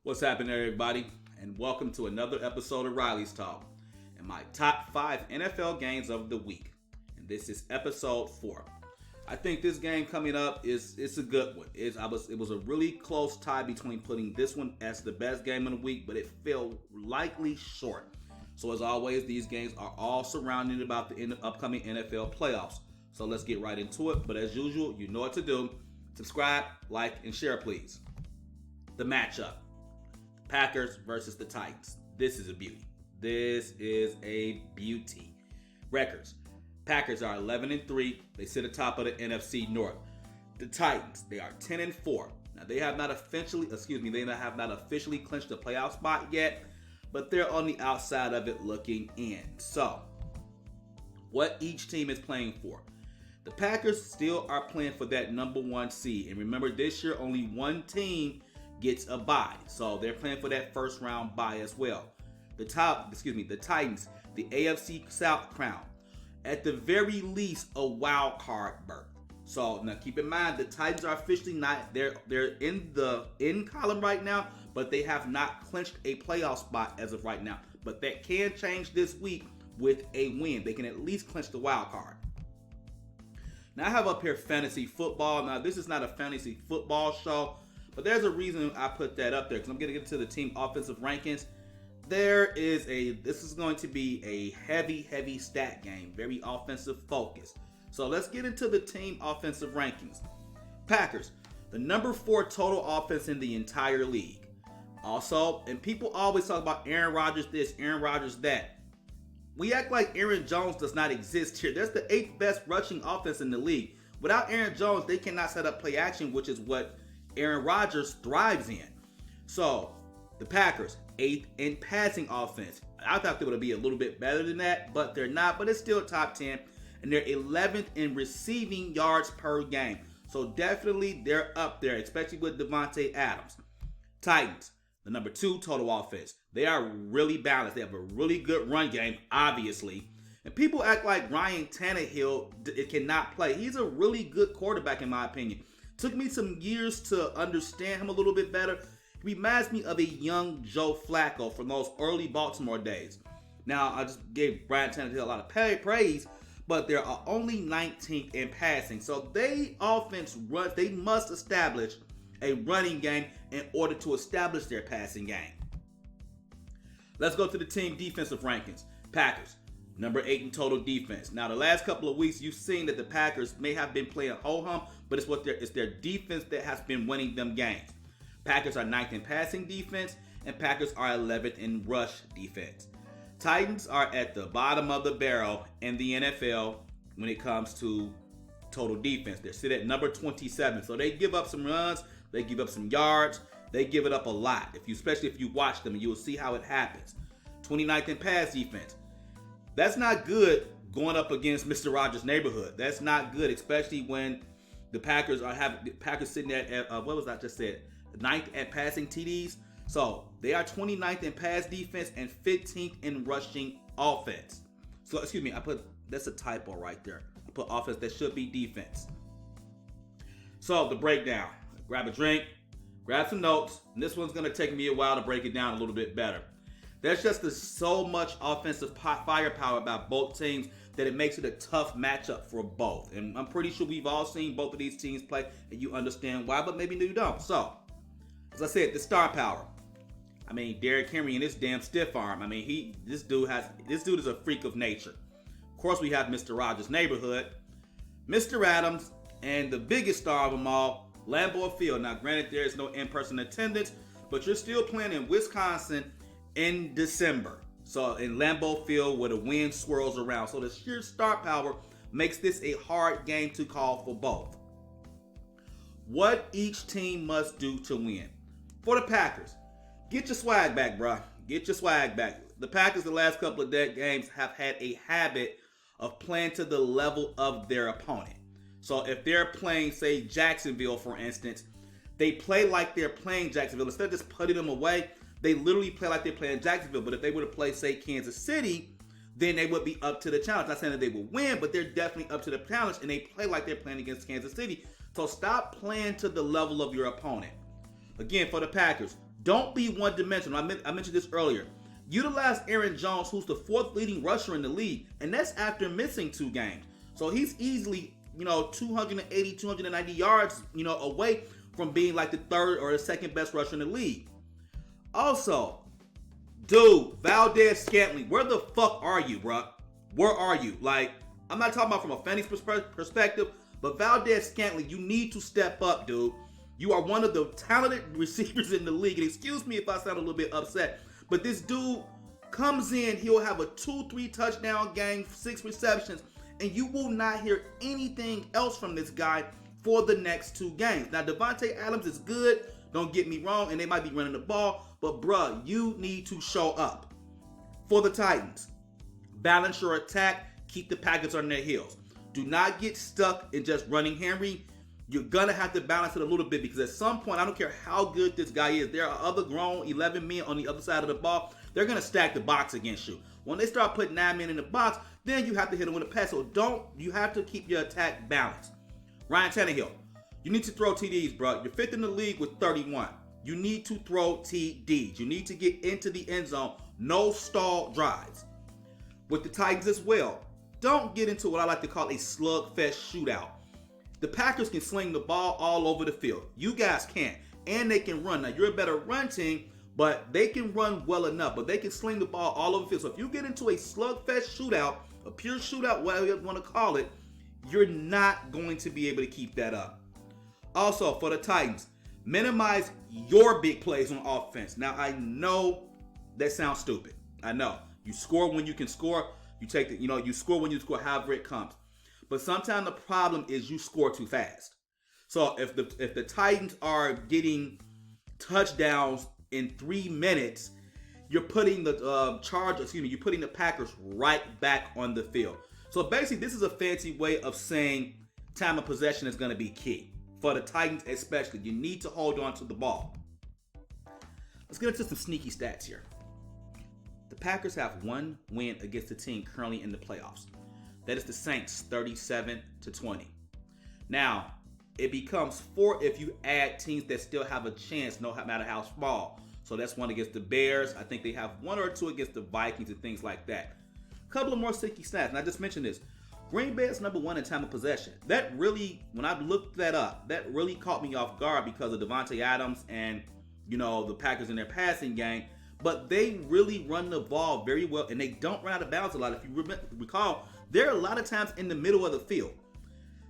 What's happening, everybody? And welcome to another episode of Riley's Talk and my top 5 NFL games of the week. And this is episode 4. I think this game coming up it's a good one. It was a really close tie between putting this one as the best game of the week, but it fell likely short. So as always, these games are all surrounded about the upcoming NFL playoffs. So let's get right into it. But as usual, you know what to do. Subscribe, like, and share, please. The matchup. Packers versus the Titans. This is a beauty. This is a beauty. Records. Packers are 11-3. They sit atop of the NFC North. The Titans, they are 10-4. Now they have not officially clinched the playoff spot yet, but they're on the outside of it looking in. So, what each team is playing for. The Packers still are playing for that number 1 seed. And remember, this year only one team gets a bye. So they're playing for that first round bye as well. The Titans, the AFC South crown. At the very least, a wild card berth. So now keep in mind, the Titans are officially not, they're in the column right now, but they have not clinched a playoff spot as of right now. But that can change this week with a win. They can at least clinch the wild card. Now I have up here fantasy football. Now this is not a fantasy football show, but there's a reason I put that up there because I'm going to get to the team offensive rankings. This is going to be a heavy stat game, very offensive focused. So let's get into the team offensive rankings. Packers, the number 4 total offense in the entire league. Also, and people always talk about Aaron Rodgers this, Aaron Rodgers that. We act like Aaron Jones does not exist here. That's the 8th best rushing offense in the league. Without Aaron Jones, they cannot set up play action, which is what Aaron Rodgers thrives in. So, the Packers, 8th in passing offense. I thought they would be a little bit better than that, but they're not. But it's still top 10. And they're 11th in receiving yards per game. So definitely they're up there, especially with Davante Adams. Titans, the number 2 total offense. They are really balanced. They have a really good run game, obviously. And people act like Ryan Tannehill cannot play. He's a really good quarterback in my opinion. Took me some years to understand him a little bit better. He reminds me of a young Joe Flacco from those early Baltimore days. Now, I just gave Ryan Tannehill a lot of praise, but they are only 19th in passing. So they must establish a running game in order to establish their passing game. Let's go to the team defensive rankings. Packers, number 8 in total defense. Now, the last couple of weeks, you've seen that the Packers may have been playing ho-hum, but it's their defense that has been winning them games. Packers are 9th in passing defense, and Packers are 11th in rush defense. Titans are at the bottom of the barrel in the NFL when it comes to total defense. They're sitting at number 27, so they give up some runs, they give up some yards, they give it up a lot. Especially if you watch them, you will see how it happens. 29th in pass defense. That's not good going up against Mr. Rogers' neighborhood. That's not good, especially when the Packers sitting at what was I just said? 9th at passing TDs. So they are 29th in pass defense and 15th in rushing offense. So that's a typo right there. I put offense, that should be defense. So the breakdown. Grab a drink, grab some notes, and this one's going to take me a while to break it down a little bit better. There's just so much offensive firepower about both teams that it makes it a tough matchup for both. And I'm pretty sure we've all seen both of these teams play, and you understand why, but maybe you don't. So, as I said, the star power. I mean, Derrick Henry and his damn stiff arm. I mean, this dude is a freak of nature. Of course, we have Mr. Rogers' neighborhood, Mr. Adams, and the biggest star of them all, Lambeau Field. Now, granted, there is no in-person attendance, but you're still playing in Wisconsin in December. So in Lambeau Field where the wind swirls around. So the sheer star power makes this a hard game to call for both. What each team must do to win. For the Packers, get your swag back, bruh. Get your swag back. The Packers the last couple of games have had a habit of playing to the level of their opponent. So if they're playing, say, Jacksonville, for instance, they play like they're playing Jacksonville. Instead of just putting them away, they literally play like they're playing Jacksonville. But if they were to play, say, Kansas City, then they would be up to the challenge. Not saying that they will win, but they're definitely up to the challenge, and they play like they're playing against Kansas City. So stop playing to the level of your opponent. Again, for the Packers, Don't be one-dimensional. I mentioned this earlier. Utilize Aaron Jones, who's the 4th leading rusher in the league, and that's after missing 2 games. So he's easily, 280, 290 yards, away from being like the 3rd or the 2nd best rusher in the league. Also, dude, Valdes-Scantling, where the fuck are you, bro? Where are you? Like, I'm not talking about from a fantasy perspective, but Valdes-Scantling, you need to step up, dude. You are one of the talented receivers in the league. And excuse me if I sound a little bit upset, but this dude comes in, he'll have a 2-3 touchdown game, 6 receptions, and you will not hear anything else from this guy for the next 2 games. Now, Davante Adams is good, don't get me wrong, and they might be running the ball, but bruh, you need to show up. For the Titans, balance your attack, keep the Packers on their heels. Do not get stuck in just running Henry. You're going to have to balance it a little bit because at some point, I don't care how good this guy is, there are other grown 11 men on the other side of the ball. They're going to stack the box against you. When they start putting 9 men in the box, then you have to hit them with a pass. So you have to keep your attack balanced. Ryan Tannehill, you need to throw TDs, bro. You're 5th in the league with 31. You need to throw TDs. You need to get into the end zone. No stall drives. With the Titans as well, don't get into what I like to call a slugfest shootout. The Packers can sling the ball all over the field. You guys can't. And they can run. Now, you're a better run team, but they can run well enough. But they can sling the ball all over the field. So if you get into a slugfest shootout, a pure shootout, whatever you want to call it, you're not going to be able to keep that up. Also, for the Titans, minimize your big plays on offense. Now, I know that sounds stupid. I know. You score when you can score. You take you score when you score, however it comes. But sometimes the problem is you score too fast. So if the Titans are getting touchdowns in 3 minutes, you're putting the you're putting the Packers right back on the field. So basically, this is a fancy way of saying time of possession is going to be key. For the Titans especially, you need to hold on to the ball. Let's get into some sneaky stats here. The Packers have 1 win against the team currently in the playoffs. That is the Saints, 37-20. Now, it becomes 4 if you add teams that still have a chance, no matter how small. So that's 1 against the Bears. I think they have 1 or 2 against the Vikings and things like that. A couple of more sticky stats, and I just mentioned this. Green Bay is number 1 in time of possession. That really, when I looked that up, that really caught me off guard because of Davante Adams and, the Packers in their passing game. But they really run the ball very well, and they don't run out of bounds a lot. If you recall, they're a lot of times in the middle of the field.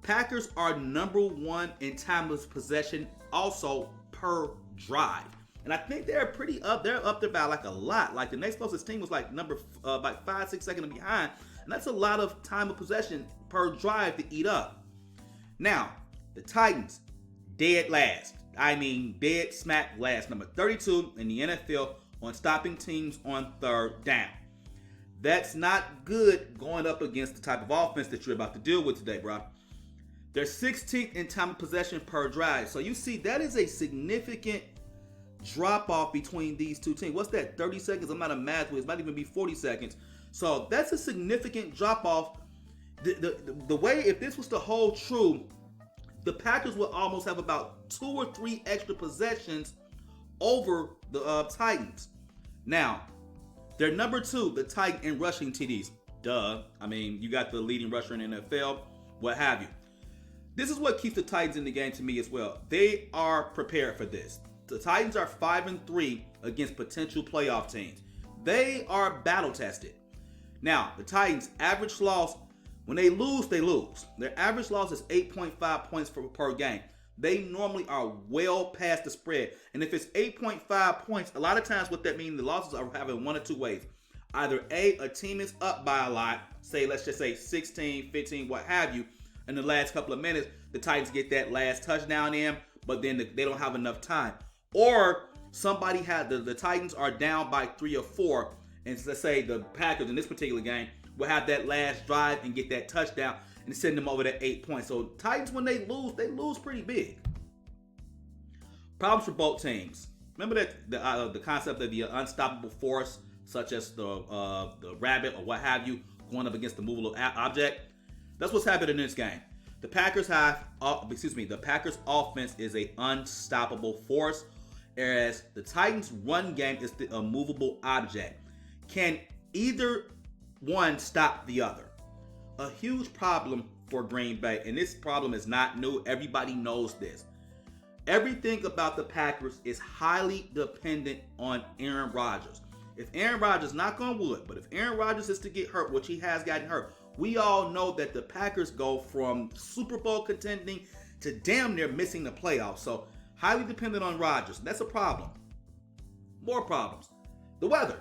Packers are number 1 in time of possession, also per drive. And I think they're up there by like a lot. Like the next closest team was like like 5-6 seconds behind. And that's a lot of time of possession per drive to eat up. Now, the Titans, dead last. I mean, dead smack last. Number 32 in the NFL on stopping teams on 3rd down. That's not good going up against the type of offense that you're about to deal with today, bro. They're 16th in time of possession per drive. So you see, that is a significant drop off between these two teams. What's that? 30 seconds? I'm not a math whiz. It might even be 40 seconds. So that's a significant drop off. The way, if this was to hold true, the Packers would almost have about 2 or 3 extra possessions over the Titans. Now, they're number 2, the Titan in rushing TDs. Duh. I mean, you got the leading rusher in the NFL, what have you. This is what keeps the Titans in the game to me as well. They are prepared for this. The Titans are 5-3 against potential playoff teams. They are battle tested. Now, the Titans' average loss, when they lose, they lose. Their average loss is 8.5 points per game. They normally are well past the spread. And if it's 8.5 points, a lot of times what that means, the losses are having 1 or 2 ways. Either a team is up by a lot, let's just say 16, 15, what have you. In the last couple of minutes, the Titans get that last touchdown in, but then they don't have enough time. Or somebody had the Titans are down by 3 or 4, and let's say the Packers in this particular game will have that last drive and get that touchdown and send them over to 8 points. So Titans, when they lose pretty big. Problems for both teams. Remember that the concept of the unstoppable force, such as the rabbit or what have you, going up against the movable object. That's what's happening in this game. The Packers offense is a unstoppable force, whereas the Titans' run game is the immovable object. Can either one stop the other? A huge problem for Green Bay, and this problem is not new. Everybody knows this. Everything about the Packers is highly dependent on Aaron Rodgers. If Aaron Rodgers, knock on wood, but if Aaron Rodgers is to get hurt, which he has gotten hurt, we all know that the Packers go from Super Bowl contending to damn near missing the playoffs. So highly dependent on Rodgers. That's a problem. More problems. The weather.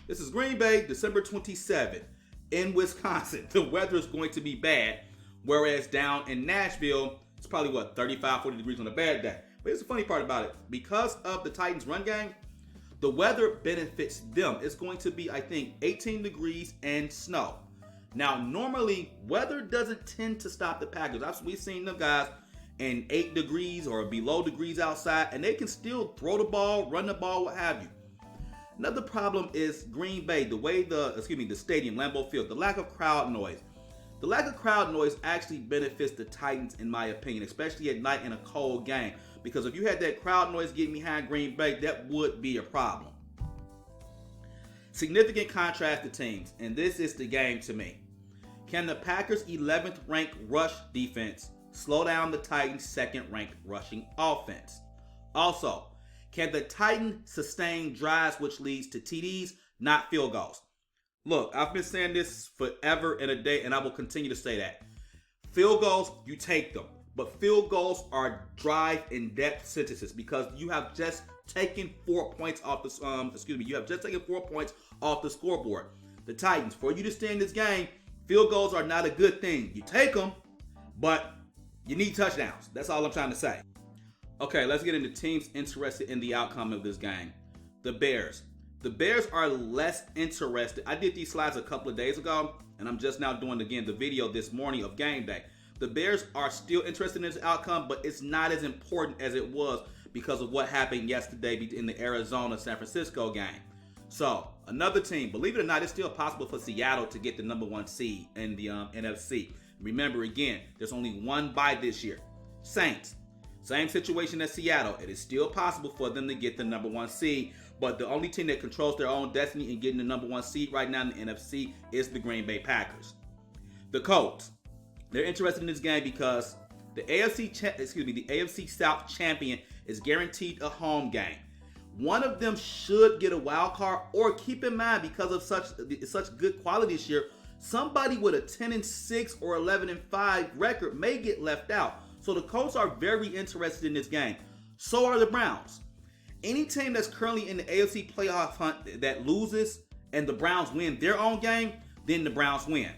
This is Green Bay, December 27th in Wisconsin. The weather is going to be bad, whereas down in Nashville, it's probably 35, 40 degrees on a bad day. But here's the funny part about it. Because of the Titans' run game, the weather benefits them. It's going to be, I think, 18 degrees and snow. Now, normally, weather doesn't tend to stop the Packers. We've seen them guys in 8 degrees or below degrees outside, and they can still throw the ball, run the ball, what have you. Another problem is Green Bay, the stadium, Lambeau Field, the lack of crowd noise. The lack of crowd noise actually benefits the Titans, in my opinion, especially at night in a cold game. Because if you had that crowd noise getting behind Green Bay, that would be a problem. Significant contrast to teams, and this is the game to me. Can the Packers' 11th ranked rush defense slow down the Titans' 2nd ranked rushing offense? Also, can the Titans sustain drives which leads to TDs, not field goals? Look, I've been saying this forever and a day, and I will continue to say that. Field goals, you take them. But field goals are drive in depth sentences because you have just taken 4 points off you have just taken 4 points off the scoreboard. The Titans, for you to stay in this game, field goals are not a good thing. You take them, but you need touchdowns. That's all I'm trying to say. Okay, let's get into teams interested in the outcome of this game. The Bears. The Bears are less interested. I did these slides a couple of days ago, and I'm just now doing again the video this morning of game day. The Bears are still interested in this outcome, but it's not as important as it was because of what happened yesterday in the Arizona-San Francisco game. So, another team, believe it or not, it's still possible for Seattle to get the number 1 seed in the NFC. Remember, again, there's only one bye this year. Saints, same situation as Seattle. It is still possible for them to get the number 1 seed, but the only team that controls their own destiny in getting the number 1 seed right now in the NFC is the Green Bay Packers. The Colts. They're interested in this game because the AFC South champion is guaranteed a home game. One of them should get a wild card, or keep in mind because of such good quality this year, somebody with a 10-6 or 11-5 record may get left out. So the Colts are very interested in this game. So are the Browns. Any team that's currently in the AFC playoff hunt that loses and the Browns win their own game, then the Browns win.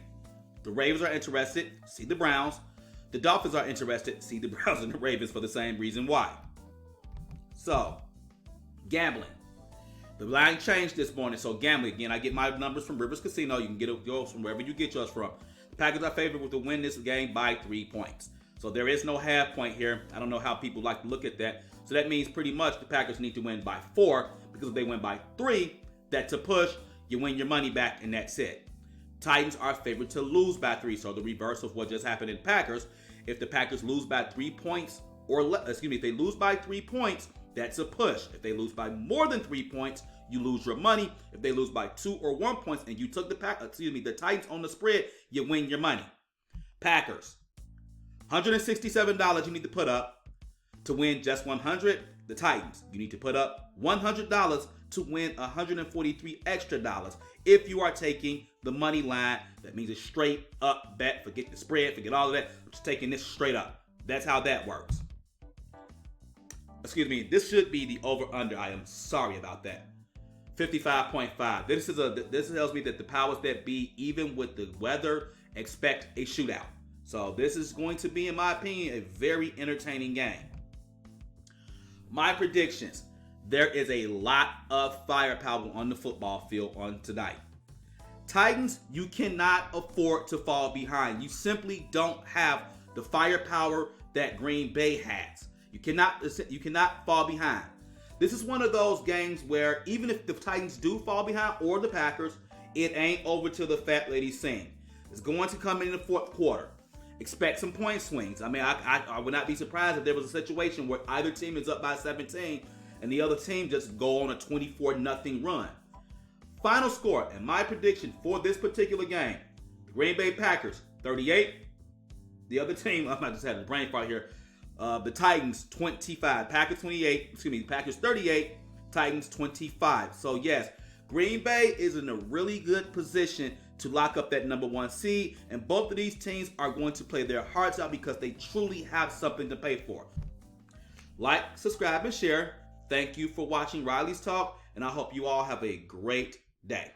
The Ravens are interested, see the Browns. The Dolphins are interested, see the Browns and the Ravens for the same reason why. So, gambling. The line changed this morning, so gambling. Again, I get my numbers from Rivers Casino. You can get yours from wherever you get yours from. The Packers are favored to win this game by 3 points. So there is no half point here. I don't know how people like to look at that. So that means pretty much the Packers need to win by 4, because if they win by 3, that's a push. You win your money back, and that's it. Titans are favored to lose by 3, so the reverse of what just happened in Packers. If the Packers lose by 3 points, if they lose by 3 points, that's a push. If they lose by more than 3 points, you lose your money. If they lose by 2 or 1 points and you took the Titans on the spread, you win your money. Packers, $167 you need to put up to win just $100. The Titans, you need to put up $100 to win $143 extra dollars. If you are taking the money line, that means a straight up bet. Forget the spread, forget all of that. I'm just taking this straight up. That's how that works. This should be the over-under. I am sorry about that. 55.5. This tells me that the powers that be, even with the weather, expect a shootout. So this is going to be, in my opinion, a very entertaining game. My predictions. There is a lot of firepower on the football field on tonight. Titans, you cannot afford to fall behind. You simply don't have the firepower that Green Bay has. You cannot fall behind. This is one of those games where even if the Titans do fall behind, or the Packers, it ain't over till the fat lady sing. It's going to come in the fourth quarter. Expect some point swings. I would not be surprised if there was a situation where either team is up by 17 and the other team just go on a 24-0 run. Final score and my prediction for this particular game: the Green Bay Packers 38. The other team, I just had a brain fart here. The Titans 25. Packers 28. Excuse me. Packers 38. Titans 25. So yes, Green Bay is in a really good position to lock up that number 1 seed, and both of these teams are going to play their hearts out because they truly have something to pay for. Like, subscribe, and share. Thank you for watching Riley's Talk, and I hope you all have a great day.